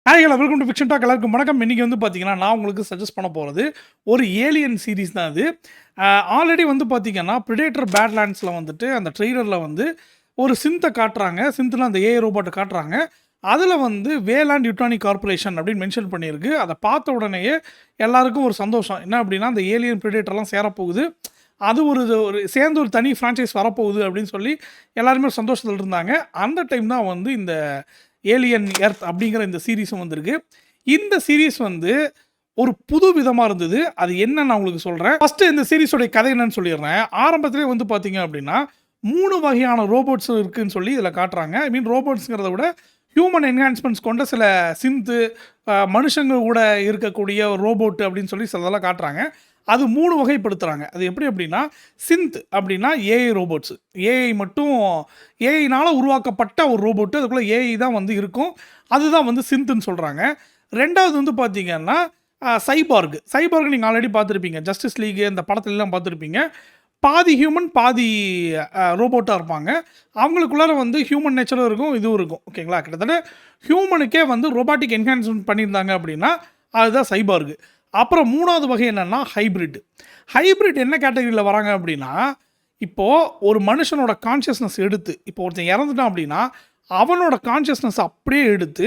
Hi hello welcome to fiction talk. எல்லாருக்கும் வணக்கம். இன்னைக்கு வந்து பார்த்தீங்கன்னா, நான் உங்களுக்கு சஜெஸ்ட் பண்ண போறது ஒரு ஏலியன் சீரிஸ் தான் அது. ஆல்ரெடி வந்து பார்த்தீங்கன்னா, பிரெடேட்டர் பேட்லேண்ட்ஸில வந்துட்டு அந்த ட்ரெய்லர்ல வந்து ஒரு சிந்த்த காட்டுறாங்க. சிந்த்னா அந்த ஏஐ ரோபோட்ட காட்டுறாங்க. அதில வந்து வேலாண்ட் யுட்டானிக் கார்ப்பரேஷன் அப்படின்னு மென்ஷன் பண்ணியிருக்கு. அத பார்த்த உடனேயே எல்லாருக்கும் ஒரு சந்தோஷம். என்ன அப்படின்னா, அந்த ஏலியன் பிரெடேட்டர்லாம் சேரப்போகுது. அது ஒரு ஒரு சேர்ந்து ஒரு தனி ஃப்ரான்ச்சைஸ் வரப்போகுது அப்படின்னு சொல்லி எல்லாருமே சந்தோஷத்துல இருந்தாங்க. அந்த டைம் தான் வந்து இந்த ஏலியன் எர்த் அப்படிங்கிற இந்த சீரிஸும் வந்திருக்கு. இந்த சீரிஸ் வந்து ஒரு புது விதமா இருந்தது. அது என்னன்னு நான் உங்களுக்கு சொல்றேன். ஃபர்ஸ்ட் இந்த சீரிஸோட கதை என்னன்னு சொல்லிடுறேன். ஆரம்பத்திலே வந்து பார்த்தீங்க அப்படின்னா, 3 வகையான ரோபோட்ஸ் இருக்குன்னு சொல்லி இதில காட்டுறாங்க. ஐ மீன் ரோபோட்ஸ்ங்கிறத விட ஹியூமன் என்ஹான்ஸ்மெண்ட்ஸ் கொண்ட சில சிந்த்து மனுஷங்க கூட இருக்கக்கூடிய ரோபோட் அப்படின்னு சொல்லி சிலதெல்லாம் காட்டுறாங்க. அது 3 வகைப்படுத்துறாங்க. அது எப்படி அப்படின்னா, சிந்த் அப்படின்னா ஏஐ ரோபோட்ஸ். ஏஐ மட்டும் ஏஐனால உருவாக்கப்பட்ட ஒரு ரோபோட். அதுக்குள்ள ஏஐ தான் வந்து இருக்கும். அதுதான் வந்து சிந்த்ன்னு சொல்றாங்க. 2வது வந்து பார்த்தீங்கன்னா, சைபார்க். சைபார்க் நீங்க ஆல்ரெடி பார்த்துருப்பீங்க. ஜஸ்டிஸ் லீக் இந்த படத்துலலாம் பார்த்துருப்பீங்க. பாதி ஹியூமன், பாதி ரோபோட்டா இருப்பாங்க. அவங்களுக்குள்ளார வந்து ஹியூமன் நேச்சரும் இருக்கும், இதுவும் இருக்கும். ஓகேங்களா? கிட்டத்தட்ட ஹியூமனுக்கே வந்து ரோபாட்டிக் என்ஹான்ஸ்மென்ட் பண்ணியிருந்தாங்க அப்படின்னா, அதுதான் சைபார்க். அப்புறம் 3வது வகை என்னன்னா ஹைபிரிட். ஹைபிரிட் என்ன கேட்டகரியில வராங்க அப்படின்னா, இப்போ ஒரு மனுஷனோட கான்ஷியஸ்னஸ் எடுத்து, இப்போ ஒருத்தன் இறந்துட்டான் அப்படின்னா, அவனோட கான்ஷியஸ்னஸ் அப்படியே எடுத்து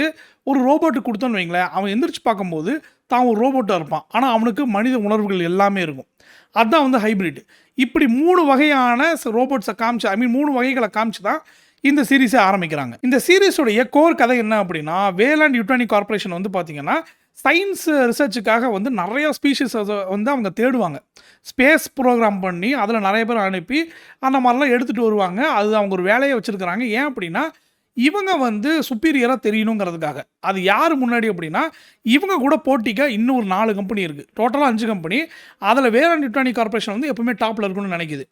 ஒரு ரோபோட்டுக்கு குடுத்தோன்னு வைங்களேன், அவன் எந்திரிச்சு பார்க்கும்போது தான் ஒரு ரோபோட்டா இருப்பான். ஆனா அவனுக்கு மனித உணர்வுகள் எல்லாமே இருக்கும். அதான் வந்து ஹைபிரிட். இப்படி 3 வகையான ரோபோட்ஸ காமிச்சு, ஐ மீன் 3 வகைகள காமிச்சு தான் இந்த சீரிஸே ஆரம்பிக்கிறாங்க. இந்த சீரிஸோடைய கோர் கதை என்ன அப்படின்னா, வேலாண்ட் யுட்டானிக் கார்ப்பரேஷன் வந்து பார்த்தீங்கன்னா, சயின்ஸ் ரிசர்ச்சுக்காக வந்து நெறைய ஸ்பீஷீஸ் வந்து அவங்க தேடுவாங்க. ஸ்பேஸ் புரோகிராம் பண்ணி, அதில நெறைய பேர் அனுப்பி, அந்த மாரிலாம் எடுத்துட்டு வருவாங்க. அது அவங்க ஒரு வேலையா வச்சிருக்கிறாங்க. ஏன் அப்படின்னா, இவங்க வந்து சுப்பீரியரா தெரியணுங்கிறதுக்காக. அது யாரு முன்னாடி அப்படின்னா, இவங்க கூட போட்டிக்கா இன்னும் ஒரு 4 கம்பெனி இருக்கு. டோட்டலா 5 கம்பெனி. அதில வேலாண்ட் யுட்டானிக் கார்ப்பரேஷன் வந்து எப்பவுமே டாப்ல இருக்கணும்னு நெனைக்குது.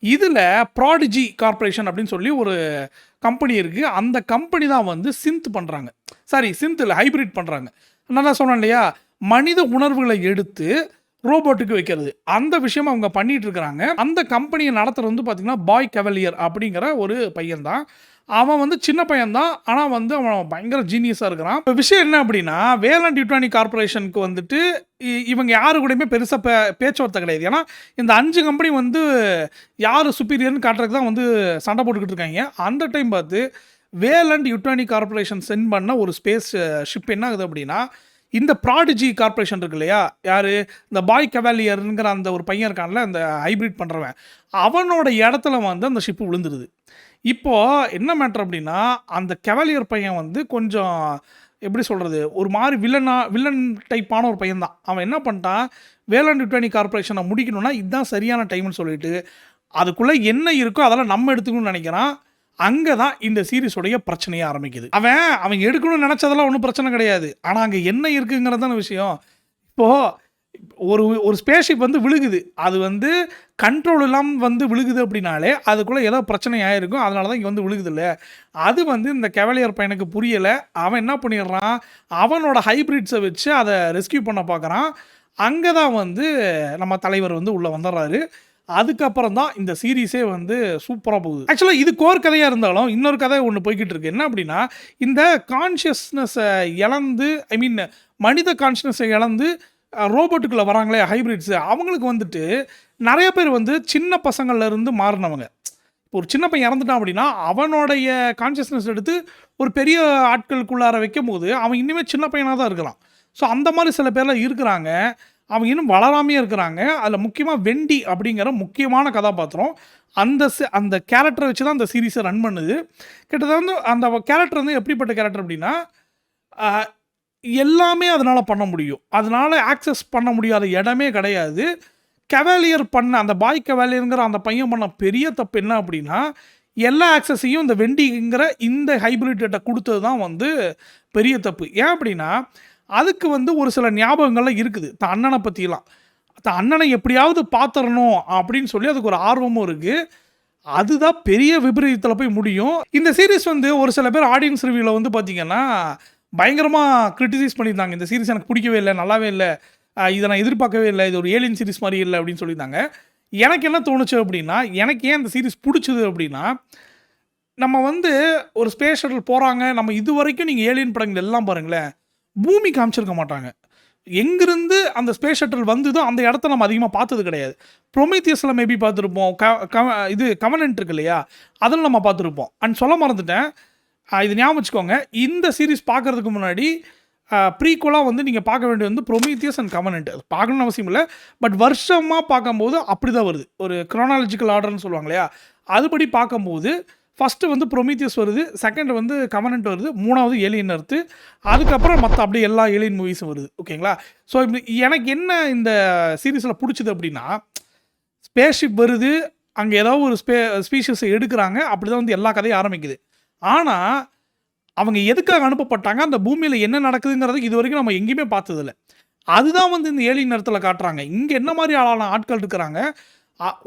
இதில ப்ராடிஜி கார்ப்பரேஷன் அப்படின்னு சொல்லி ஒரு கம்பெனி இருக்கு. அந்த கம்பெனி தான் வந்து சிந்த் பண்றாங்க. சாரி, சிந்த் இல்ல, ஹைபிரிட் பண்றாங்க. நான் தான் சொன்னேன் இல்லையா? மனித உணர்வுகள எடுத்து ரோபோட்டுக்கு வைக்கிறது. அந்த விஷயம் அவங்க பண்ணிட்டு இருக்கிறாங்க. அந்த கம்பெனிய நடத்துறது வந்து பார்த்தீங்கன்னா, பாய் கவலியர் அப்படிங்கிற ஒரு பையன் தான். அவன் வந்து சின்ன பையன் தான். ஆனா வந்து அவன் பயங்கர ஜீனியஸா இருக்கிறான். இப்ப விஷயம் என்ன அப்படின்னா, வேலாண்ட் யுட்டானிக் கார்ப்பரேஷனுக்கு வந்துட்டு இவங்க யாரு கூடயுமே பெருசா பேச்சுவார்த்தை கிடையாது. ஏன்னா, இந்த 5 கம்பெனி வந்து யாரு சுப்பீரியர்ன்னு காட்டுறதுக்கு தான் வந்து சண்டை போட்டுக்கிட்டு இருக்காய்ங்க. அந்த டைம் பார்த்து வேலண்ட் யுட்டானிக் கார்ப்பரேஷன் சென்ட் பண்ண ஒரு ஸ்பேஸ் ஷிப் என்ன ஆகுது அப்படின்னா, இந்த ப்ராடிஜி கார்ப்பரேஷன் இருக்கு இல்லையா? யாரு? இந்த பாய் கவாலியர்ங்கிற அந்த ஒரு பையன் இருக்கான்ல, அந்த ஹைபிரிட் பண்றவன். அவனோட இடத்துல வந்து அந்த ஷிப் விழுந்துருது. இப்போ என்ன மேட்டர் அப்படின்னா, அந்த கவாலியர் பையன் வந்து கொஞ்சம் எப்படி சொல்றது? ஒரு மாரி வில்லன் டைப்பான ஒரு பையன் தான். அவன் என்ன பண்ணிட்டான், வேலண்ட் யுட்டானிக் கார்ப்பரேஷன முடிக்கணும்னா, இதுதான் சரியான டைம்னு சொல்லிட்டு, அதுக்குள்ள என்ன இருக்கோ அதெல்லாம் நம்ம எடுத்துக்கணும்னு நெனைக்கிறான். அங்க தான் இந்த சீரிஸோடைய பிரச்சனையே ஆரம்பிக்குது. அவன் எடுக்கணும்னு நெனச்சதெல்லாம் ஒண்ணும் பிரச்சனை கிடையாது. ஆனா அங்க என்ன இருக்குங்கிறது தான விஷயம். இப்போ ஒரு ஒரு ஸ்பேஸ் ஷிப் வந்து விழுகுது. அது வந்து கண்ட்ரோல் இல்லாம வந்து விழுகுது அப்படின்னாலே, அதுக்குள்ள ஏதோ பிரச்சனை ஆயிருக்கும். அதனால தான் இங்க வந்து விழுகுதுல்ல. அது வந்து இந்த கவாலியர் பையனுக்கு புரியல. அவன் என்ன பண்ணிடுறான், அவனோட ஹைபிரிட்ஸ வச்சு அத ரெஸ்க்யூ பண்ண பார்க்குறான். அங்க தான் வந்து நம்ம தலைவர் வந்து உள்ள வந்துர்றாரு. அதுக்கப்புறம் தான் இந்த சீரிஸே வந்து சூப்பரா போகுது. ஆக்சுவலா இது கோர் கதையா இருந்தாலும், இன்னொரு கதை ஒண்ணு போய்க்கிட்டு இருக்கு. என்ன அப்படின்னா, இந்த கான்ஷியஸ்னஸ இழந்து, ஐ மீன் மனித கான்ஷியஸ்னஸ இழந்து ரோபோட்டுக்குள்ள வராங்களே ஹைபிரிட்ஸ், அவங்களுக்கு வந்துட்டு நெறைய பேர் வந்து சின்ன பசங்கள்ல இருந்து மாறுனவங்க. இப்போ ஒரு சின்ன பையன் இறந்துட்டான் அப்படின்னா, அவனுடைய கான்ஷியஸ்னஸ் எடுத்து ஒரு பெரிய ஆட்களுக்குள்ளார வைக்கும்போது, அவன் இன்னுமே சின்ன பையனா தான் இருக்கிறான். ஸோ அந்த மாரி சில பேர்லாம் இருக்கிறாங்க. அவங்க இன்னும் வளராமயே இருக்கிறாங்க. அதில் முக்கியமாக வெண்டி அப்படிங்கிற முக்கியமான கதாபாத்திரம். அந்த கேரக்டரை வச்சு தான் அந்த சீரிஸை ரன் பண்ணுது. கிட்டத்தட்ட வந்து அந்த கேரக்டர் வந்து எப்படிப்பட்ட கேரக்டர் அப்படின்னா, எல்லாமே அதனால் பண்ண முடியும். அதனால் ஆக்சஸ் பண்ண முடியாத இடமே கிடையாது. கவாலியர் பண்ண அந்த பாய் கவாலியருங்கிற அந்த பையன் பண்ண பெரிய தப்பு என்ன அப்படின்னா, எல்லா ஆக்சஸையும் இந்த வெண்டிங்கிற இந்த ஹைபிரிட்ட கொடுத்தது தான் வந்து பெரிய தப்பு. ஏன் அப்படின்னா, அதுக்கு வந்து ஒரு சில ஞாபகங்கள்லாம் இருக்குது. தன் அண்ணனை பற்றிலாம். தன் அண்ணனை எப்படியாவது பார்த்துறணும் அப்படின்னு சொல்லி அதுக்கு ஒரு ஆர்வமும் இருக்குது. அதுதான் பெரிய விபரீதத்தில் போய் முடியும். இந்த சீரிஸ் வந்து ஒரு சில பேர் ஆடியன்ஸ் ரிவ்யூவில் வந்து பார்த்தீங்கன்னா, பயங்கரமாக கிரிட்டிசைஸ் பண்ணியிருந்தாங்க. இந்த சீரிஸ் எனக்கு பிடிக்கவே இல்லை, நல்லாவே இல்லை, இதை நான் எதிர்பார்க்கவே இல்லை, இது ஒரு ஏலியன் சீரிஸ் மாதிரி இல்லை அப்படின்னு சொல்லியிருந்தாங்க. எனக்கு என்ன தோணுச்சு அப்படின்னா, எனக்கு ஏன் இந்த சீரிஸ் பிடிச்சது அப்படின்னா, நம்ம வந்து ஒரு ஸ்பேஸ் ஷட்டில் போகிறாங்க. நம்ம இது வரைக்கும் நீங்கள் ஏலியன் படங்கள் எல்லாம் பாருங்களேன், பூமி காமிச்சிருக்க மாட்டாங்க. எங்கிருந்து அந்த ஸ்பேஸ் ஷட்டில் வந்ததோ அந்த இடத்த நம்ம அதிகமாக பார்த்தது கிடையாது. ப்ரொமீத்தியஸில் மேபி பார்த்துருப்போம். இது கவனன்ட் இருக்கு இல்லையா, அதில் நம்ம பார்த்துருப்போம். அண்ட் சொல்ல மறந்துட்டேன், இது ஞாபகம் வச்சுக்கோங்க. இந்த சீரிஸ் பார்க்குறதுக்கு முன்னாடி ப்ரீக்குவலாக வந்து நீங்கள் பார்க்க வேண்டியது வந்து ப்ரொமீத்தியஸ் அண்ட் கவனன்ட். அது பார்க்கணும்னு அவசியம் இல்லை, பட் வருஷமாக பார்க்கும்போது அப்படி தான் வருது. ஒரு க்ரோனாலஜிக்கல் ஆர்டர்னு சொல்லுவாங்க இல்லையா, அதுபடி பார்க்கும்போது ஃபஸ்ட்டு வந்து ப்ரொமீத்தியஸ் வருது, செகண்ட் வந்து கவனன்ட் வருது, மூணாவது ஏலியன் அர்த்து, அதுக்கப்புறம் மற்ற அப்படியே எல்லா ஏலியன் மூவிஸும் வருது. ஓகேங்களா? ஸோ எனக்கு என்ன இந்த சீரீஸில் பிடிச்சது அப்படின்னா, ஸ்பேஸ்ஷிப் வருது, அங்கே ஏதாவது ஒரு ஸ்பீஷஸை எடுக்கிறாங்க, அப்படி தான் வந்து எல்லா கதையும் ஆரம்பிக்குது. ஆனால் அவங்க எதுக்காக அனுப்பப்பட்டாங்க, அந்த பூமியில் என்ன நடக்குதுங்கிறது இது வரைக்கும் நம்ம எங்கேயுமே பார்த்ததில்ல. அதுதான் வந்து இந்த ஏலியன் நேரத்தில் காட்டுறாங்க. இங்கே என்ன மாதிரி ஆட்கள் இருக்கிறாங்க,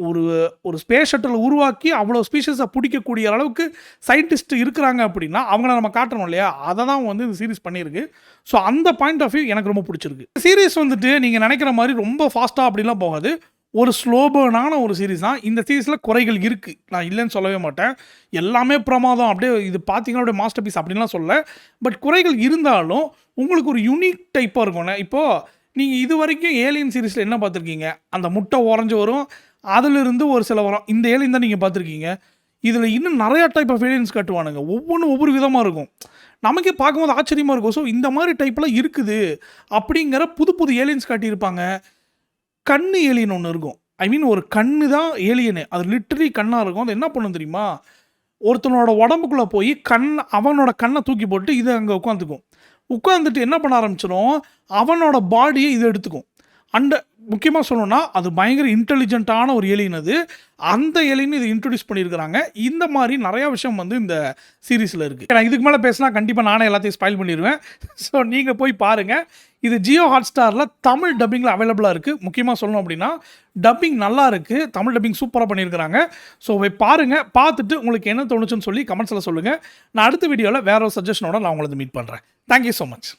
ஒரு ஒரு ஸ்பேஸ் ஷட்டில் உருவாக்கி அவ்வளோ ஸ்பீஷஸை பிடிக்கக்கூடிய அளவுக்கு சயின்டிஸ்ட் இருக்கிறாங்க அப்படின்னா அவங்கள நம்ம காட்டணும் இல்லையா, அதை தான் வந்து இந்த சீரிஸ் பண்ணியிருக்கு. ஸோ அந்த பாயிண்ட் ஆஃப் வியூ எனக்கு ரொம்ப பிடிச்சிருக்கு. சீரிஸ் வந்துட்டு நீங்கள் நினைக்கிற மாதிரி ரொம்ப ஃபாஸ்ட்டாக அப்படிலாம் போகாது. ஒரு ஸ்லோபர்னான ஒரு சீரிஸ் தான். இந்த சீரிஸில் குறைகள் இருக்குது, நான் இல்லைன்னு சொல்லவே மாட்டேன். எல்லாமே பிரமாதம், அப்படியே இது பார்த்தீங்கன்னா அப்படியே மாஸ்டர் பீஸ் அப்படின்லாம் சொல்ல. பட் குறைகள் இருந்தாலும் உங்களுக்கு ஒரு யூனிக் டைப்பாக இருக்கும்ண்ணே. இப்போது நீங்கள் இது வரைக்கும் ஏலியன் சீரிஸில் என்ன பார்த்துருக்கீங்க, அந்த முட்டை உறைஞ்சி வரும், அதிலிருந்து ஒரு சில வரும். இந்த ஏலியன் தான் நீங்கள் பார்த்துருக்கீங்க. இதில் இன்னும் நிறையா டைப் ஆஃப் ஏலியன்ஸ் காட்டுவானுங்க, ஒவ்வொன்றும் ஒவ்வொரு விதமாக இருக்கும். நமக்கே பார்க்கும்போது ஆச்சரியமாக இருக்கும். ஸோ இந்த மாதிரி டைப்லாம் இருக்குது அப்படிங்கிற புது புது ஏலியன்ஸ் காட்டியிருப்பாங்க. கண்ணு ஏலியன் ஒன்று இருக்கும். ஐ மீன் ஒரு கண்ணு தான் ஏலியனு, அது லிட்டரலி கண்ணாக இருக்கும். அது என்ன பண்ணும் தெரியுமா, ஒருத்தனோட உடம்புக்குள்ளே போய் அவனோட கண்ணை தூக்கி போட்டு இது அங்கே உட்காந்துக்கும். உட்காந்துட்டு என்ன பண்ண ஆரம்பிச்சிடும், அவனோட பாடியை இது எடுத்துக்கும். அண்ட் முக்கியமாக சொல்லணும்னா அது பயங்கர இன்டெலிஜென்ட்டான ஒரு ஏலியன். அது அந்த ஏலியன் இது இன்ட்ரடியூஸ் பண்ணியிருக்கிறாங்க. இந்த மாதிரி நிறையா விஷயம் வந்து இந்த சீரீஸில் இருக்குது. நான் இதுக்கு மேலே பேசினா கண்டிப்பாக நானே எல்லாத்தையும் ஸ்பாயில் பண்ணிடுவேன். ஸோ நீங்கள் போய் பாருங்கள். இது ஜியோ ஹாட்ஸ்டாரில் தமிழ் டப்பிங்கில் அவைலபிளாக இருக்குது. முக்கியமாக சொல்லணும் அப்படின்னா டப்பிங் நல்லா இருக்குது, தமிழ் டப்பிங் சூப்பராக பண்ணியிருக்கிறாங்க. ஸோ போய் பாருங்கள், பார்த்துட்டு உங்களுக்கு என்ன தோணுச்சுன்னு சொல்லி கமெண்ட்ஸில் சொல்லுங்கள். நான் அடுத்த வீடியோவில் வேற ஒரு சஜஷனோட நான் உங்களை மீட் பண்ணுறேன். Thank you so much.